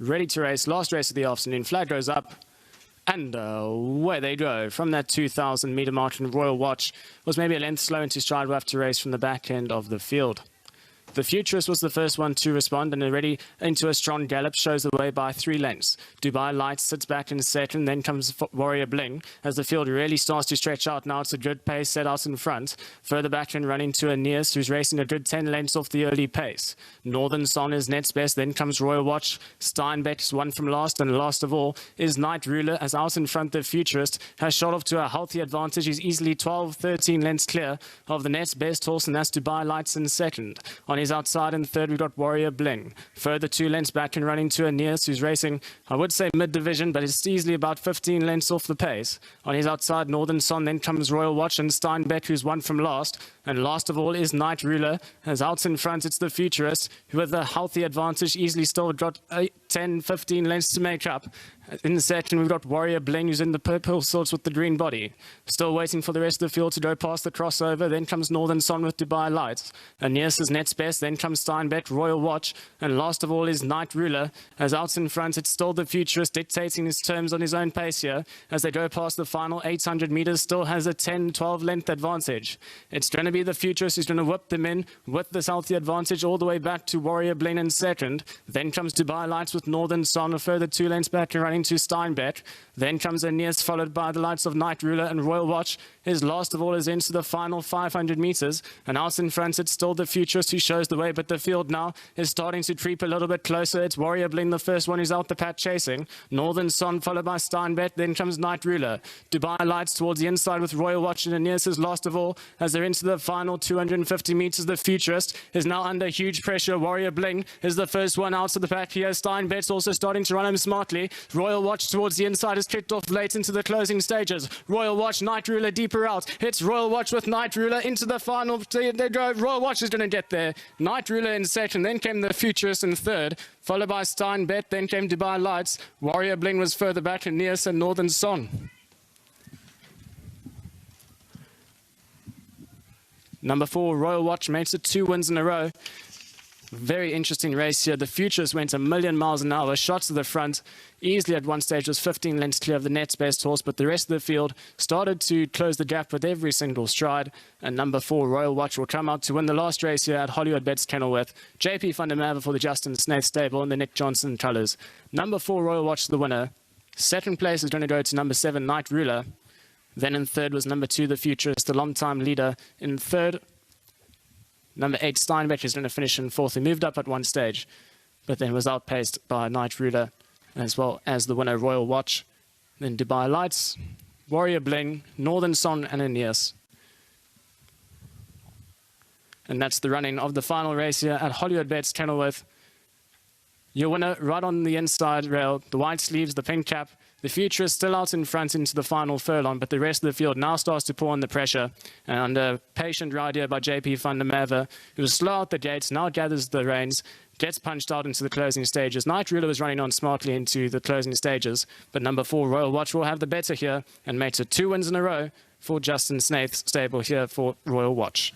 ready to race. Last race of the afternoon. Flag goes up. And away they go. From that 2,000 meter margin, Royal Watch was maybe a length slow into stride. We'll have to race from the back end of the field. The Futurist was the first one to respond and already into a strong gallop, shows the way by 3 lengths. Dubai Lights sits back in second, then comes Warrior Bling. As the field really starts to stretch out now, it's a good pace set out in front. Further back and running to Aeneas, who's racing a good 10 lengths off the early pace. Northern Son is next best, then comes Royal Watch. Steinbeck's one from last, and last of all is Night Ruler, as out in front the Futurist has shot off to a healthy advantage. He's easily 12, 13 lengths clear of the next best horse, and that's Dubai Lights in second. On his outside in third, we've got Warrior Bling. Further 2 lengths back and running to Aeneas, who's racing, I would say mid-division, but it's easily about 15 lengths off the pace. On his outside, Northern Son, then comes Royal Watch and Steinbeck, who's one from last. And last of all is Night Ruler. As out in front, it's the Futurist, who with a healthy advantage easily still got 10, 15 lengths to make up. In the second, we've got Warrior Bling, who's in the purple sorts with the green body. Still waiting for the rest of the field to go past the crossover. Then comes Northern Son with Dubai Lights. Aeneas is next best. Then comes Steinbeck, Royal Watch. And last of all is Night Ruler. As out in front, it's still the Futurist dictating his terms on his own pace here. As they go past the final 800 meters, still has a 10, 12 length advantage. It's going to be the Futurist who's going to whip them in with this healthy advantage all the way back to Warrior Bling in second. Then comes Dubai Lights with Northern Son, a further 2 lengths back and running to Steinbeck. Then comes Aeneas, followed by the lights of Night Ruler, and Royal Watch is last of all is into the final 500 meters. And out in front, it's still the Futurist who shows the way, but the field now is starting to creep a little bit closer. It's Warrior Bling, the first one who's out the pack chasing. Northern Son, followed by Steinbeck. Then comes Night Ruler. Dubai Lights towards the inside with Royal Watch, and Aeneas is last of all as they're into the final 250 meters. The Futurist is now under huge pressure. Warrior Bling is the first one out of the pack here. Steinbeck's also starting to run him smartly. Royal Watch towards the inside is kicked off late into the closing stages. Royal Watch, Night Ruler deeper out. It's Royal Watch with Night Ruler into the final. They go. Royal Watch is going to get there. Night Ruler in second, then came the Futurist in third, followed by Steinbeck, then came Dubai Lights. Warrior Bling was further back, and Aeneas and Northern Son. Number 4, Royal Watch makes it 2 wins in a row. Very interesting race here. The Futurist went a million miles an hour, shots to the front. Easily at one stage was 15 lengths clear of the next best horse, but the rest of the field started to close the gap with every single stride. And number 4, Royal Watch, will come out to win the last race here at Hollywoodbets Kenilworth. JP van der Merwe for the Justin Snaith stable and the Nick Johnson colours. Number 4, Royal Watch, the winner. Second place is going to go to number 7, Night Ruler. Then in third was number 2, the Futurist, the long-time leader. In third, number 8, Steinbeck is going to finish in fourth. He moved up at one stage, but then was outpaced by Night Ruler, as well as the winner, Royal Watch. Then Dubai Lights, Warrior Bling, Northern Son, and Aeneas. And that's the running of the final race here at Hollywoodbets Kenilworth. Your winner right on the inside rail, the white sleeves, the pink cap. The Futurist still out in front into the final furlong, but the rest of the field now starts to pour on the pressure. And under patient ride here by JP van der Merwe, who was slow out the gates, now gathers the reins, gets punched out into the closing stages. Night Ruler was running on smartly into the closing stages, but number 4, Royal Watch, will have the better here and makes it 2 wins in a row for Justin Snaith's stable here for Royal Watch.